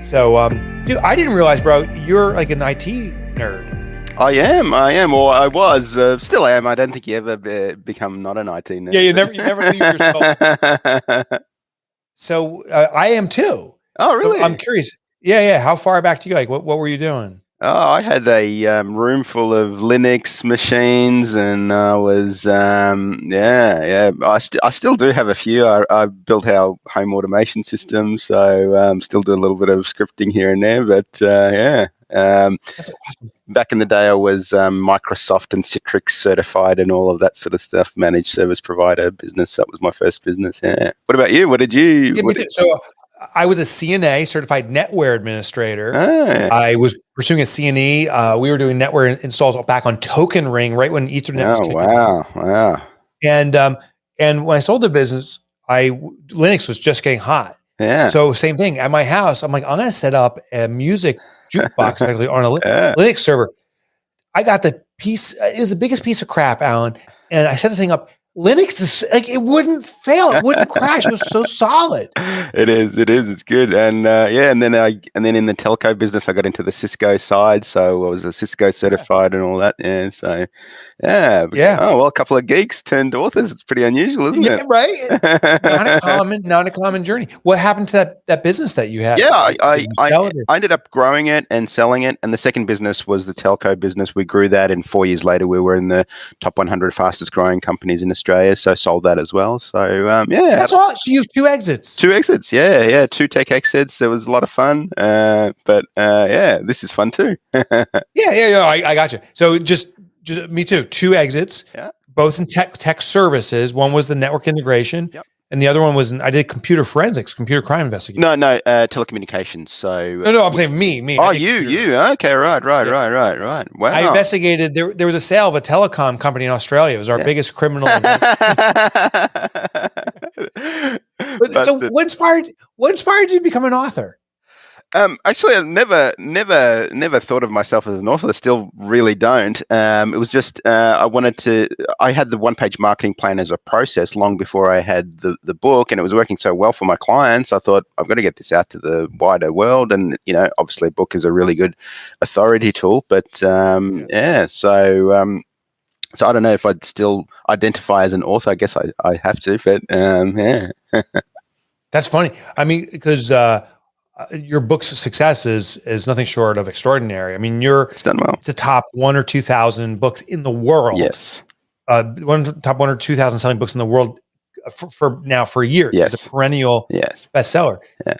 So, dude, I didn't realize, bro, you're like an IT nerd. I am, or I was, still am. I don't think you ever become not an IT nerd. Yeah, you never leave yourself. So I am too. Oh, really? So I'm curious. Yeah. How far back do you like? What were you doing? Oh, I had a room full of Linux machines, and I was, yeah. I still do have a few. I built our home automation system, so still do a little bit of scripting here and there. But yeah, That's awesome. back in the day, I was Microsoft and Citrix certified and all of that sort of stuff. Managed service provider business. That was my first business. Yeah. What about you? What did you? Yeah, so I was a CNA, certified netware administrator. Ah. I was pursuing a CNE. We were doing netware installs back on Token Ring, right when Ethernet was kicking out. Wow. And when I sold the business, Linux was just getting hot. Yeah. So same thing at my house. I'm like, I'm going to set up a music jukebox actually on a Linux server. I got the piece. It was the biggest piece of crap, Allan. And I set this thing up. Linux is like, it wouldn't fail. It wouldn't crash. It was so solid. It is. It's good. And and then in the telco business, I got into the Cisco side. So I was a Cisco certified and all that. Yeah. So yeah. Oh, well, a couple of geeks turned authors. It's pretty unusual, isn't it? Right. Not a common journey. What happened to that business that you had? Yeah, I ended up growing it and selling it. And the second business was the telco business. We grew that, and 4 years later, we were in the top 100 fastest growing companies in Australia. So sold that as well. So yeah. That's all. So you have 2 exits. 2 exits. Yeah. 2 tech exits. It was a lot of fun. But yeah, this is fun too. Yeah. I got you. So just me too. 2 exits. Yeah. Both in tech services. One was the network integration. Yep. And the other one was I did computer forensics, computer crime investigation. No, telecommunications. So no, I'm saying me. Oh, you. Okay, right. Wow. I investigated. There was a sale of a telecom company in Australia. It was our biggest criminal event. What inspired you to become an author? Actually, I never thought of myself as an author. I still really don't. It was just I had the one-page marketing plan as a process long before I had the book, and it was working so well for my clients. I thought, I've got to get this out to the wider world, and obviously a book is a really good authority tool. But so I don't know if I'd still identify as an author. I guess I have to, but yeah. That's funny. I mean, because your book's success is nothing short of extraordinary. I mean, it's done well. It's the top 1 or 2,000 books in the world. Yes. Top 1 or 2,000 selling books in the world for years. Yes. It's a perennial bestseller. Yeah.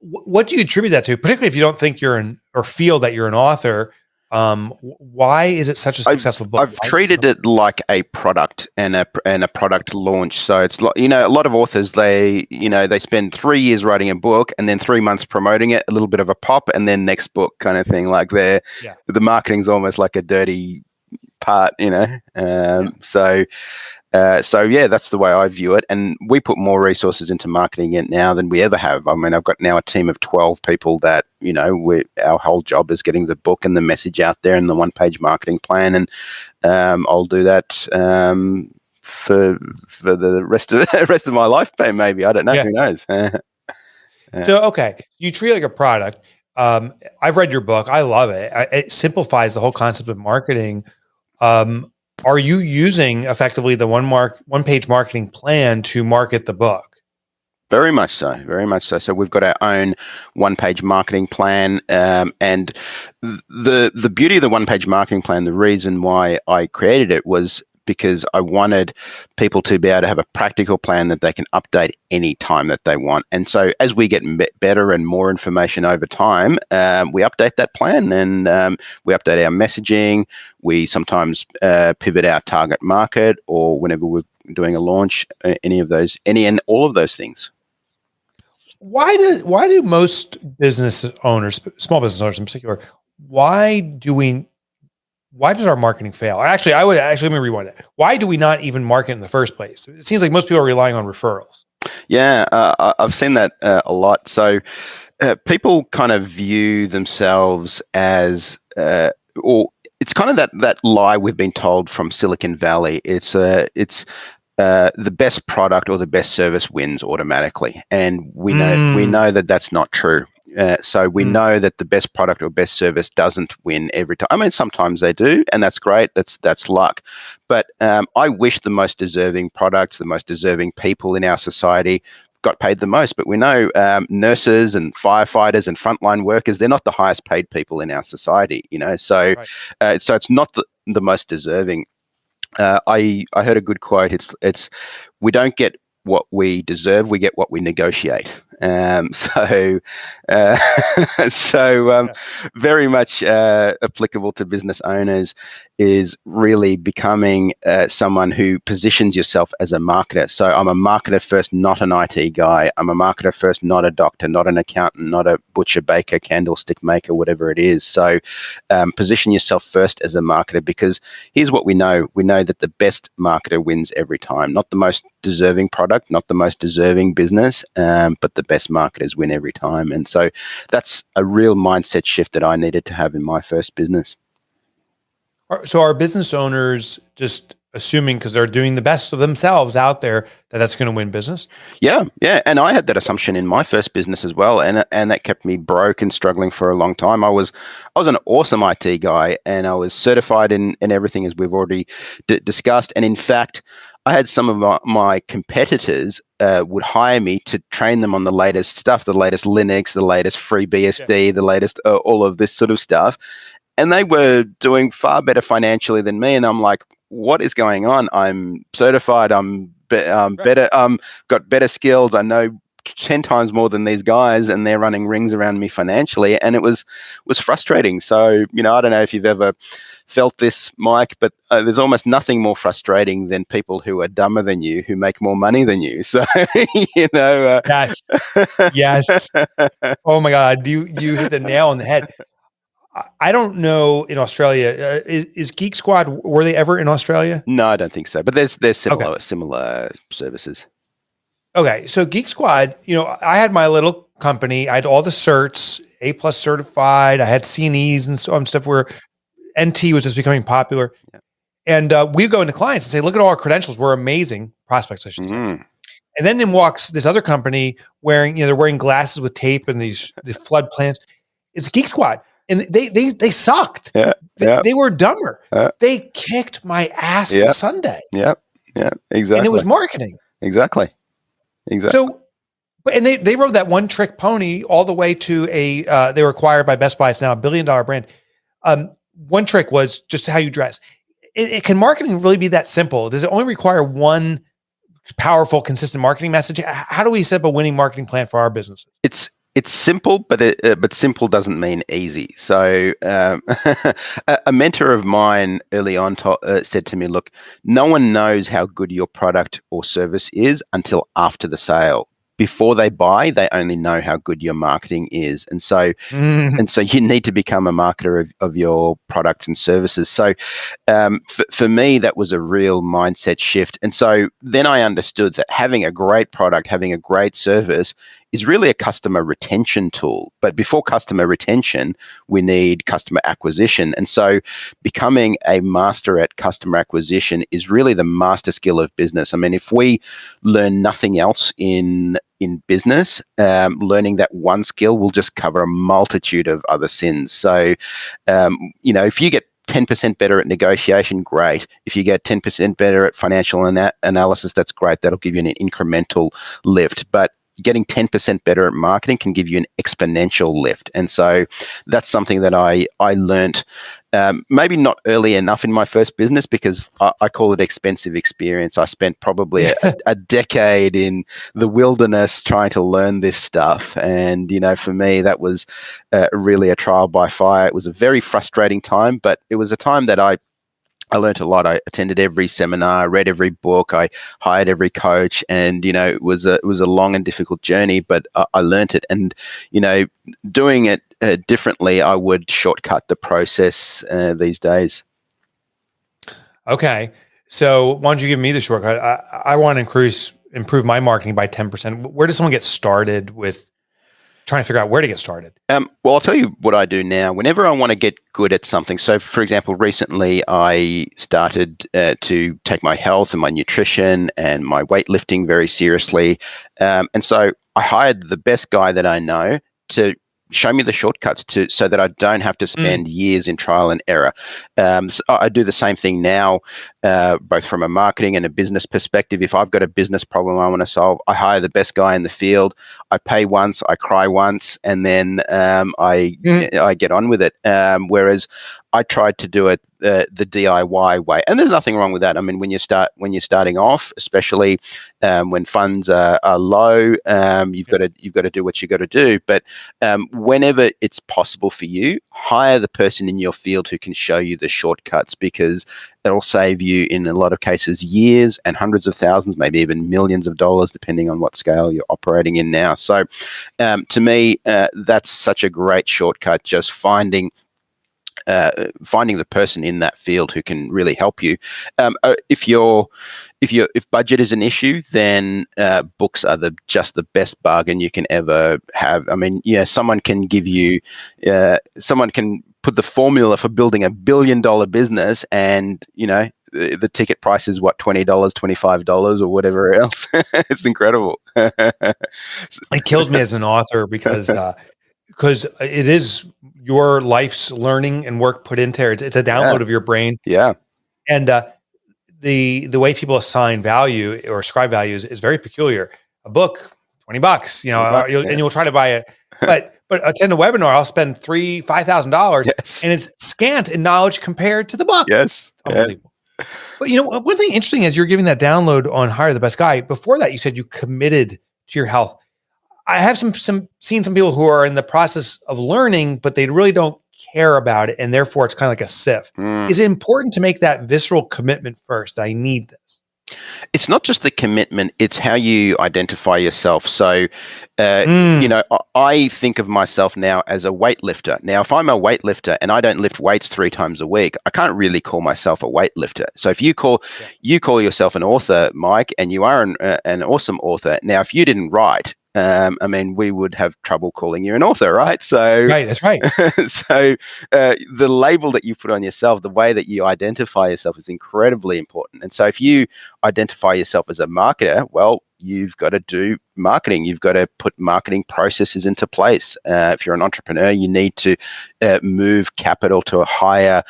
What do you attribute that to? Particularly if you don't think or feel that you're an author. Why is it such a successful book? I've treated it like a product and a product launch. So it's like, a lot of authors, they spend 3 years writing a book and then 3 months promoting it, a little bit of a pop, and then next book kind of thing. Like the marketing's almost like a dirty part, So yeah, that's the way I view it, and we put more resources into marketing it now than we ever have. I mean, I've got now a team of 12 people that our whole job is getting the book and the message out there and the one-page marketing plan, and I'll do that for the rest of my life, maybe. I don't know. Who knows? So okay, you treat it like a product. I've read your book. I love it. It simplifies the whole concept of marketing. Are you using effectively the one-page marketing plan to market the book? Very much so. So we've got our own one-page marketing plan, and the beauty of the one-page marketing plan, the reason why I created it was because I wanted people to be able to have a practical plan that they can update any time that they want. And so as we get better and more information over time, we update that plan, and we update our messaging. We sometimes pivot our target market, or whenever we're doing a launch, any and all of those things. Why do most business owners, small business owners in particular, why does our marketing fail? Actually, let me rewind that. Why do we not even market in the first place? It seems like most people are relying on referrals. Yeah, I've seen that a lot. So people kind of view themselves as, or it's kind of that lie we've been told from Silicon Valley. It's the best product or the best service wins automatically, and we know that that's not true. So we know that the best product or best service doesn't win every time. I mean, sometimes they do, and that's great. That's luck. But I wish the most deserving products, the most deserving people in our society got paid the most. But we know nurses and firefighters and frontline workers, they're not the highest paid people in our society, So, Right. so it's not the most deserving. I heard a good quote. It's we don't get what we deserve, we get what we negotiate. So, uh, so Yeah. very much applicable to business owners is really becoming someone who positions yourself as a marketer. So I'm a marketer first, not an IT guy. I'm a marketer first, not a doctor, not an accountant, not a butcher, baker, candlestick maker, whatever it is. So position yourself first as a marketer, because here's what we know. We know that the best marketer wins every time, not the most deserving product, not the most deserving business, but the best marketers win every time. And so that's a real mindset shift that I needed to have in my first business. So are business owners just assuming because they're doing the best of themselves out there that that's going to win business? Yeah, and I had that assumption in my first business as well, and that kept me broke and struggling for a long time. I was an awesome IT guy, and I was certified in everything, as we've already discussed. And in fact, I had some of my competitors would hire me to train them on the latest stuff, the latest Linux, the latest FreeBSD, the latest all of this sort of stuff, and they were doing far better financially than me. And I'm like, what is going on? I'm certified. I'm Right. better. Got better skills. I know 10 times more than these guys, and they're running rings around me financially. And it was frustrating. So, I don't know if you've ever felt this, Mike, but there's almost nothing more frustrating than people who are dumber than you, who make more money than you. So, you know, Yes. Yes. Oh my God. You hit the nail on the head. I don't know in Australia. Is Geek Squad, were they ever in Australia? no, I don't think so. But there's Okay. similar services. Okay. So Geek Squad, I had my little company. I had all the certs, A plus certified. I had CNEs and stuff where NT was just becoming popular. Yeah. And we go into clients and say, look at all our credentials. We're amazing prospects, I should say. Mm. And then in walks this other company wearing, they're wearing glasses with tape and the flood plans. It's Geek Squad. And they sucked. Yeah, They were dumber. yeah, They kicked my ass yeah, to Sunday. yeah, And it exactly, was marketing. exactly. So, and they rode that one trick pony all the way to they were acquired by Best Buy. It's now $1 billion brand. One trick was just how you dress. Can marketing really be that simple? Does it only require one powerful, consistent marketing message? How do we set up a winning marketing plan for our businesses? It's simple, but simple doesn't mean easy. So a mentor of mine early on said to me, "Look, no one knows how good your product or service is until after the sale. Before they buy, they only know how good your marketing is." And so you need to become a marketer of your products and services. So for me, that was a real mindset shift. And so then I understood that having a great product, having a great service is really a customer retention tool. But before customer retention, we need customer acquisition. And so becoming a master at customer acquisition is really the master skill of business. I mean, if we learn nothing else in business, learning that one skill will just cover a multitude of other sins. So, if you get 10% better at negotiation, great. If you get 10% better at financial analysis, that's great. That'll give you an incremental lift. But getting 10% better at marketing can give you an exponential lift. And so that's something that I learned, maybe not early enough in my first business, because I call it expensive experience. I spent probably a decade in the wilderness trying to learn this stuff. And, for me, that was really a trial by fire. It was a very frustrating time, but it was a time that I learned a lot. I attended every seminar, read every book, I hired every coach, and it was a long and difficult journey, but I learned it. And doing it differently, I would shortcut the process these days. Okay. So why don't you give me the shortcut? I want to improve my marketing by 10%. Where does someone get started with trying to figure out where to get started? Well, I'll tell you what I do now. Whenever I want to get good at something, so for example, recently I started to take my health and my nutrition and my weightlifting very seriously. And so I hired the best guy that I know to show me the shortcuts so that I don't have to spend years in trial and error. So I do the same thing now, both from a marketing and a business perspective. If I've got a business problem I want to solve, I hire the best guy in the field. I pay once, I cry once, and then I get on with it. Whereas I tried to do it the DIY way, and there's nothing wrong with that. I mean, when you're starting off, especially when funds are low, you've got to do what you got to do. But whenever it's possible for you, hire the person in your field who can show you the shortcuts, because it'll save you, in a lot of cases, years and hundreds of thousands, maybe even millions of dollars, depending on what scale you're operating in now. So to me, that's such a great shortcut, just finding the person in that field who can really help you. If budget is an issue, then books are just the best bargain you can ever have. I mean, someone can give you, someone can put the formula for building $1 billion business, and the ticket price is what, $20, $25, or whatever else. It's incredible. It kills me as an author because it is your life's learning and work put into it. It's a download of your brain. Yeah. And the way people assign value or ascribe value is very peculiar. A book, $20, and you'll try to buy it. But attend a webinar, I'll spend $5,000, yes. and it's scant in knowledge compared to the book. Yes. It's unbelievable. But one thing interesting is you're giving that download on Hire the Best Guy. Before that, you said you committed to your health. I have seen some people who are in the process of learning, but they really don't care about it, and therefore it's kind of like a sieve. Is it important to make that visceral commitment first? I need this. It's not just the commitment, it's how you identify yourself. So, I think of myself now as a weightlifter. Now, if I'm a weightlifter and I don't lift weights 3 times a week, I can't really call myself a weightlifter. So if you call yourself an author, Mike, and you are an awesome author. Now, if you didn't write, we would have trouble calling you an author, right? So, right, that's right. So the label that you put on yourself, the way that you identify yourself, is incredibly important. And so if you identify yourself as a marketer, well, you've got to do marketing. You've got to put marketing processes into place. If you're an entrepreneur, you need to move capital to higher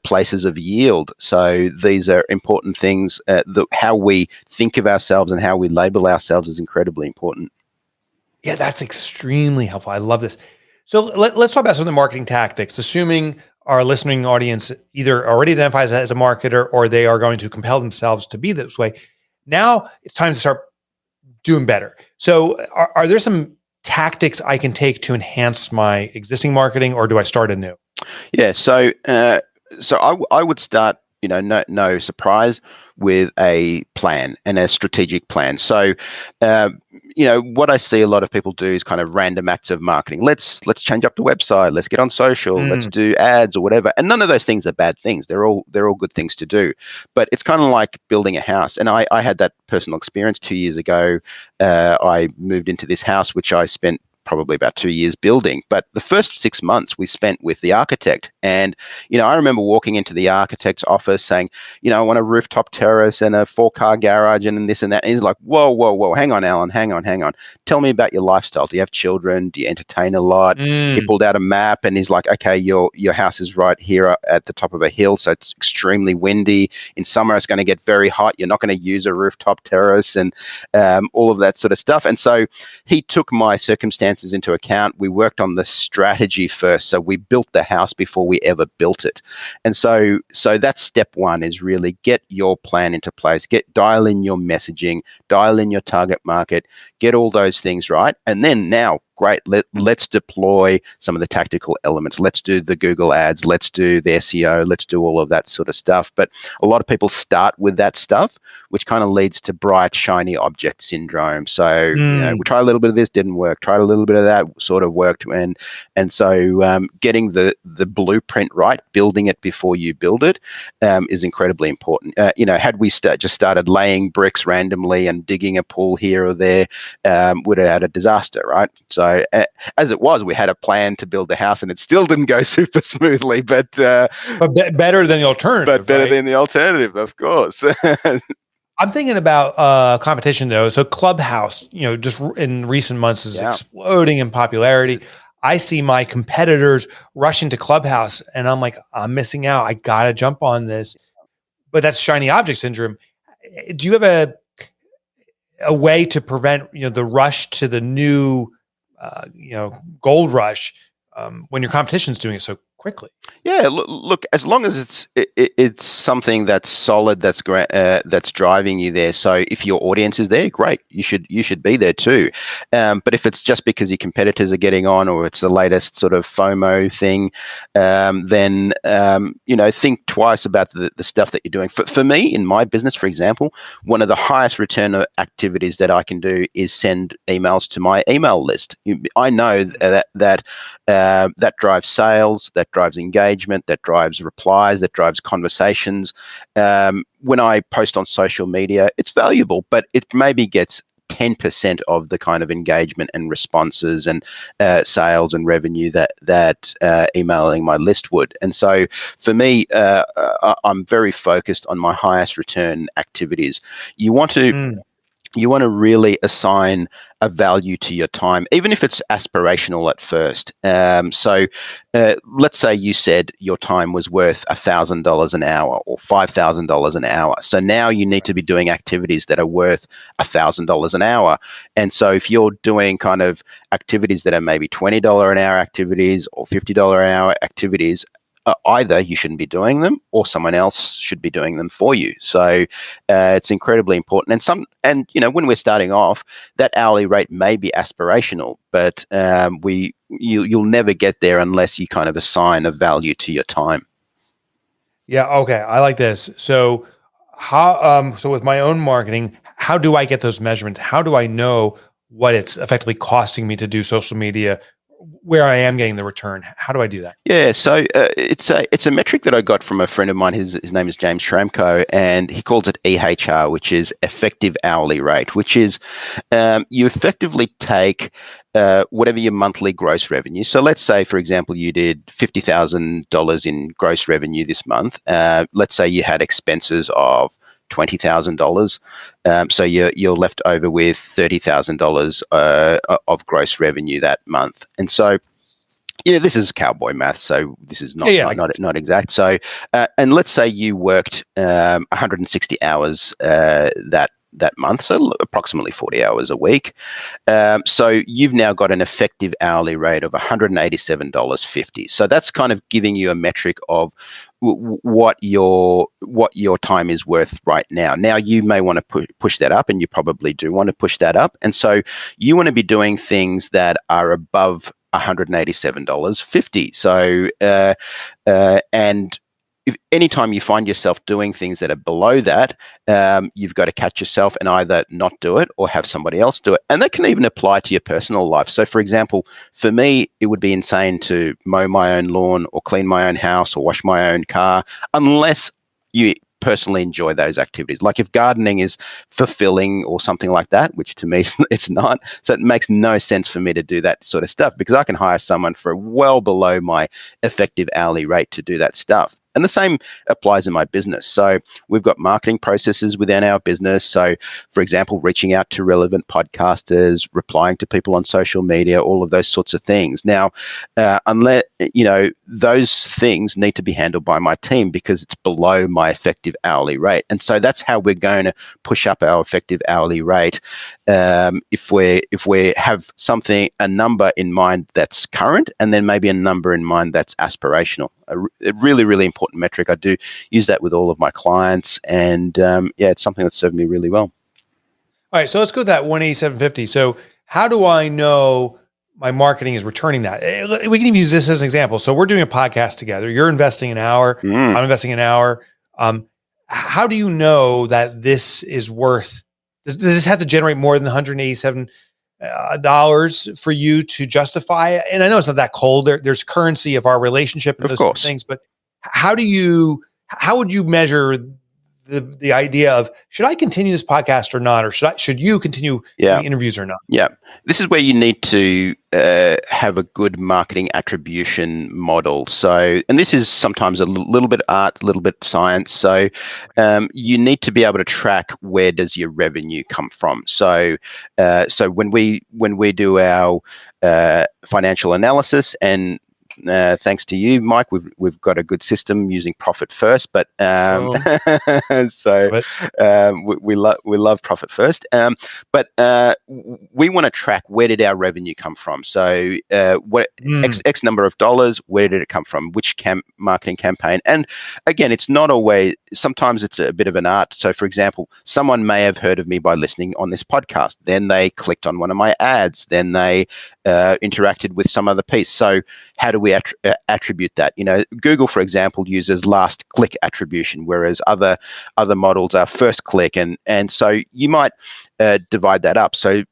places of yield. So these are important things. How we think of ourselves and how we label ourselves is incredibly important. Yeah, that's extremely helpful. I love this. So let's talk about some of the marketing tactics, assuming our listening audience either already identifies as a marketer or they are going to compel themselves to be this way. Now it's time to start doing better. So are there some tactics I can take to enhance my existing marketing, or do I start anew? Yeah, so I would start, no surprise, with a plan and a strategic plan. So, what I see a lot of people do is kind of random acts of marketing. Let's change up the website. Let's get on social. Let's do ads or whatever. And none of those things are bad things. They're all good things to do. But it's kind of like building a house. And I had that personal experience 2 years ago. I moved into this house, which I spent probably about 2 years building. But the first 6 months we spent with the architect. And, I remember walking into the architect's office saying, I want a rooftop terrace and a 4-car garage and this and that. And he's like, whoa, hang on, Allan, hang on. Tell me about your lifestyle. Do you have children? Do you entertain a lot? He pulled out a map and he's like, okay, your house is right here at the top of a hill. So it's extremely windy. In summer, it's going to get very hot. You're not going to use a rooftop terrace and all of that sort of stuff. And so he took my circumstances into account. We worked on the strategy first. So we built the house before we ever built it. And so that's step one, is really get your plan into place, dial in your messaging, dial in your target market, get all those things right. And then now, great, let's deploy some of the tactical elements. Let's do the Google ads, let's do the SEO, let's do all of that sort of stuff. But a lot of people start with that stuff, which kind of leads to bright, shiny object syndrome. So we tried a little bit of this, didn't work. Tried a little bit of that, sort of worked. And so getting the blueprint right, building it before you build it, is incredibly important. Had we just started laying bricks randomly and digging a pool here or there, would have had a disaster, right? So as it was, we had a plan to build the house, and it still didn't go super smoothly. But better than the alternative. But better than the alternative, of course. I'm thinking about competition though. So Clubhouse, just in recent months is exploding in popularity. I see my competitors rushing to Clubhouse, and I'm like, I'm missing out. I gotta jump on this. But that's shiny object syndrome. Do you have a way to prevent the rush to the new gold rush when your competition's doing it so quickly? Yeah, look, as long as it's something that's solid, that's driving you there. So if your audience is there, great, you should be there too. But if it's just because your competitors are getting on, or it's the latest sort of FOMO thing, then think twice about the stuff that you're doing. For me, in my business, for example, one of the highest return activities that I can do is send emails to my email list. I know that drives sales, that drives engagement, that drives replies, that drives conversations. When I post on social media, it's valuable, but it maybe gets 10% of the kind of engagement and responses and sales and revenue that emailing my list would. And so for me, I'm very focused on my highest return activities. You want to really assign a value to your time, even if it's aspirational at first. Let's say you said your time was worth $1,000 an hour or $5,000 an hour. So now you need to be doing activities that are worth $1,000 an hour. And so if you're doing kind of activities that are maybe $20 an hour activities or $50 an hour activities, either you shouldn't be doing them or someone else should be doing them for you. So it's incredibly important. And when we're starting off, that hourly rate may be aspirational, but you'll never get there unless you kind of assign a value to your time. Yeah. Okay. I like this. So so with my own marketing, how do I get those measurements? How do I know what it's effectively costing me to do social media, where I am getting the return? How do I do that? Yeah, so it's a metric that I got from a friend of mine. His name is James Schramko, and he calls it EHR, which is effective hourly rate, which is you effectively take whatever your monthly gross revenue. So let's say, for example, you did $50,000 in gross revenue this month. Let's say you had expenses of $20,000. So you're left over with $30,000 of gross revenue that month. And so this is cowboy math, so this is not Yeah. not exact. So, and let's say you worked 160 hours that month, so approximately 40 hours a week. So you've now got an effective hourly rate of $187.50. So that's kind of giving you a metric of what your time is worth right now. Now you may want to push that up, and you probably do want to push that up. And so you want to be doing things that are above $187.50. So and if anytime you find yourself doing things that are below that, you've got to catch yourself and either not do it or have somebody else do it. And that can even apply to your personal life. So, for example, for me, it would be insane to mow my own lawn or clean my own house or wash my own car unless you personally enjoy those activities. Like if gardening is fulfilling or something like that, which to me it's not. So it makes no sense for me to do that sort of stuff because I can hire someone for well below my effective hourly rate to do that stuff. And the same applies in my business. So we've got marketing processes within our business. So, for example, reaching out to relevant podcasters, replying to people on social media, all of those sorts of things. Now, unless those things need to be handled by my team because it's below my effective hourly rate. And so that's how we're going to push up our effective hourly rate. If we have a number in mind that's current, and then maybe a number in mind that's aspirational. A really, really important metric. I do use that with all of my clients, and it's something that's served me really well. All right, so let's go to that 187.50. So how do I know my marketing is returning that? We can even use this as an example. So we're doing a podcast together. You're investing an hour. I'm investing an hour. How do you know that this is worth? Does this have to generate more than $187 for you to justify it? And I know it's not that cold. There's currency of our relationship and those sort of things. But how would you measure the idea of, should I continue this podcast or not, or should you continue doing interviews or not? Yeah, this is where you need to have a good marketing attribution model. So, and this is sometimes a little bit art, a little bit science. So, you need to be able to track where does your revenue come from. So, so when we do our financial analysis, and thanks to you, Mike, we've got a good system using Profit First. But so we love Profit First. But we want to track, where did our revenue come from? So what X number of dollars, where did it come from? Which marketing campaign? And again, it's not always, sometimes it's a bit of an art. So for example, someone may have heard of me by listening on this podcast. Then they clicked on one of my ads. Then they interacted with some other piece. So how do we attribute that? Google, for example, uses last click attribution, whereas other models are first click, and so you might divide that up. So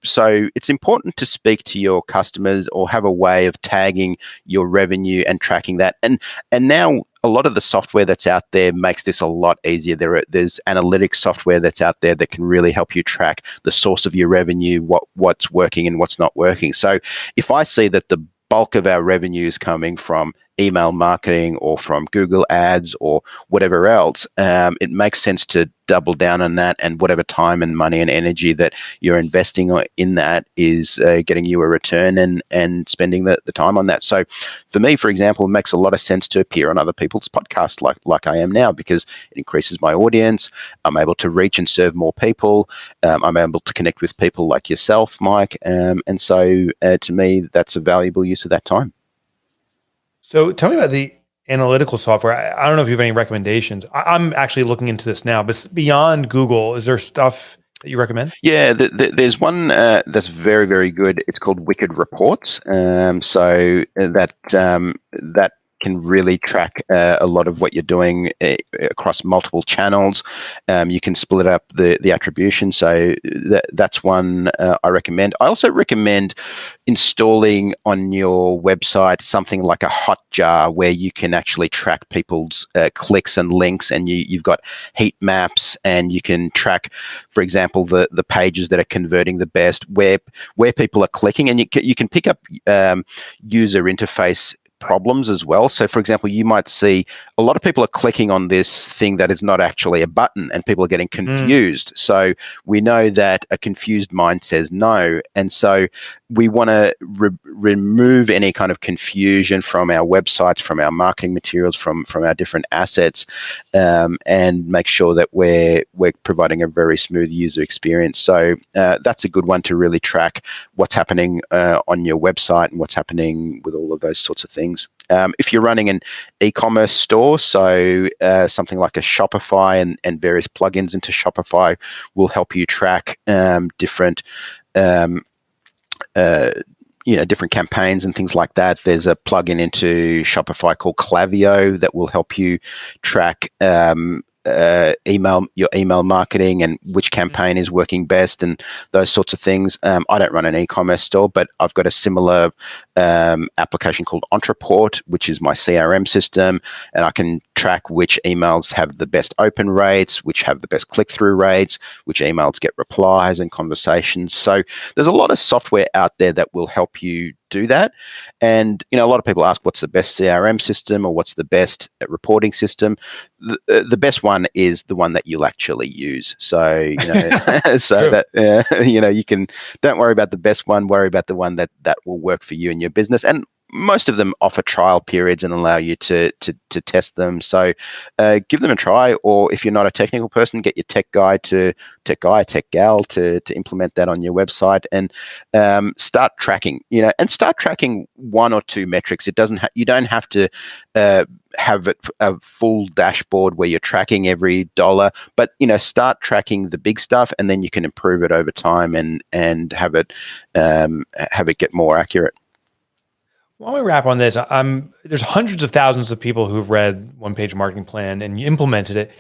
it's important to speak to your customers or have a way of tagging your revenue and tracking that. And now a lot of the software that's out there makes this a lot easier. There's analytics software that's out there that can really help you track the source of your revenue, what's working and what's not working. So if I see that the bulk of our revenue is coming from email marketing or from Google ads or whatever else, it makes sense to double down on that, and whatever time and money and energy that you're investing in that is getting you a return, and spending the time on that. So for me, for example, it makes a lot of sense to appear on other people's podcasts like I am now, because it increases my audience. I'm able to reach and serve more people. I'm able to connect with people like yourself, Mike. And so to me, that's a valuable use of that time. So tell me about the analytical software. I don't know if you have any recommendations. I'm actually looking into this now, but beyond Google, is there stuff that you recommend? Yeah, there's one that's very, very good. It's called Wicked Reports. So that can really track a lot of what you're doing across multiple channels. You can split up the attribution. So that's one I recommend. I also recommend installing on your website something like a Hotjar, where you can actually track people's clicks and links, and you've got heat maps, and you can track, for example, the pages that are converting the best, where people are clicking, and you can pick up user interface problems as well. So for example, you might see a lot of people are clicking on this thing that is not actually a button, and people are getting confused. So we know that a confused mind says no, and so we want to remove any kind of confusion from our websites, from our marketing materials, from our different assets, and make sure that we're providing a very smooth user experience. So that's a good one to really track what's happening on your website and what's happening with all of those sorts of things. If you're running an e-commerce store, so something like a Shopify and various plugins into Shopify will help you track different different campaigns and things like that. There's a plugin into Shopify called Klaviyo that will help you track your email marketing and which campaign is working best and those sorts of things. I don't run an e-commerce store, but I've got a similar application called Entreport, which is my CRM system, and I can track which emails have the best open rates, which have the best click-through rates, which emails get replies and conversations. So there's a lot of software out there that will help you do that. And a lot of people ask, what's the best CRM system or what's the best reporting system? The best one is the one that you'll actually use. So so that you can, don't worry about the best one, worry about the one that will work for you and your business. And most of them offer trial periods and allow you to test them. So give them a try, or if you're not a technical person, get your tech gal to implement that on your website, and start tracking. And start tracking one or two metrics. You don't have to have a full dashboard where you're tracking every dollar, but start tracking the big stuff, and then you can improve it over time and have it get more accurate. While we wrap on this, there's hundreds of thousands of people who've read One Page Marketing Plan and you implemented it.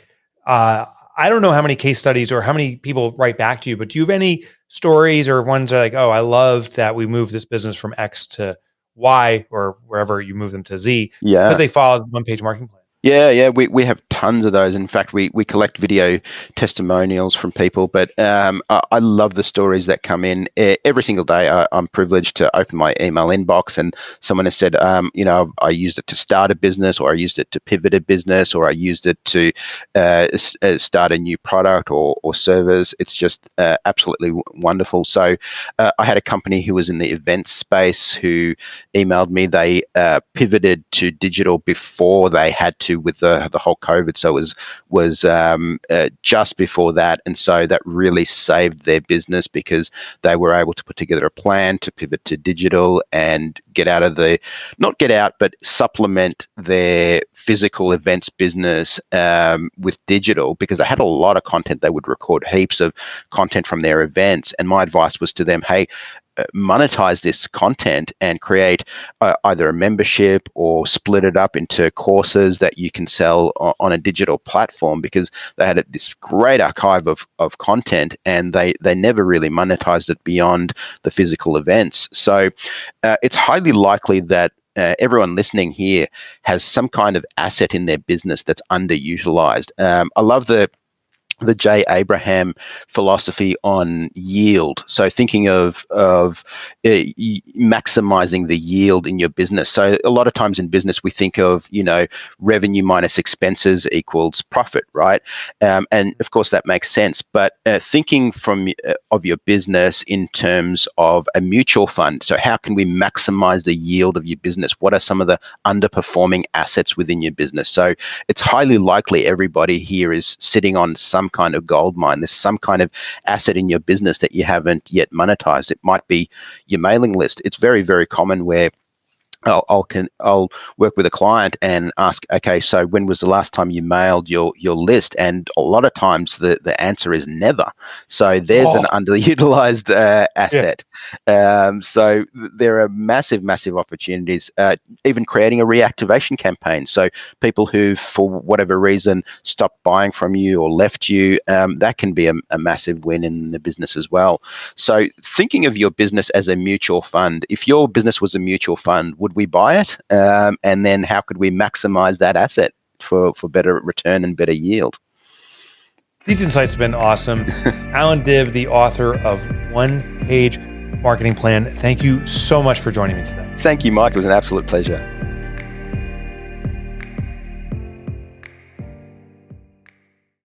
I don't know how many case studies or how many people write back to you, but do you have any stories or ones that are like, oh, I loved that we moved this business from X to Y, or wherever you move them to Z, because they followed One Page Marketing Plan? Yeah, we have tons of those. In fact, we collect video testimonials from people, but I love the stories that come in every single day. I'm privileged to open my email inbox, and someone has said, I used it to start a business, or I used it to pivot a business, or I used it to start a new product or service. It's just absolutely wonderful. So I had a company who was in the events space who emailed me. They pivoted to digital before they had to with the whole COVID. So it was just before that, and so that really saved their business because they were able to put together a plan to pivot to digital and get out of not get out, but supplement their physical events business with digital, because they had a lot of content. They would record heaps of content from their events, and my advice was to them, hey, monetize this content and create either a membership or split it up into courses that you can sell on a digital platform, because they had this great archive of content, and they never really monetized it beyond the physical events. So it's highly likely that everyone listening here has some kind of asset in their business that's underutilized. I love the J. Abraham philosophy on yield. So thinking of maximizing the yield in your business. So a lot of times in business, we think of, revenue minus expenses equals profit, right? And of course that makes sense. But thinking of your business in terms of a mutual fund. So how can we maximize the yield of your business? What are some of the underperforming assets within your business? So it's highly likely everybody here is sitting on some kind of gold mine. There's some kind of asset in your business that you haven't yet monetized. It might be your mailing list. It's very, very common where I'll work with a client and ask, okay, so when was the last time you mailed your list? And a lot of times the answer is never. So there's an underutilized asset. So there are massive opportunities. Even creating a reactivation campaign. So people who, for whatever reason, stopped buying from you or left you, that can be a massive win in the business as well. So thinking of your business as a mutual fund, if your business was a mutual fund, would we buy it? And then how could we maximize that asset for better return and better yield? These insights have been awesome. Allan Dib, the author of One Page Marketing Plan. Thank you so much for joining me today. Thank you, Mike. It was an absolute pleasure.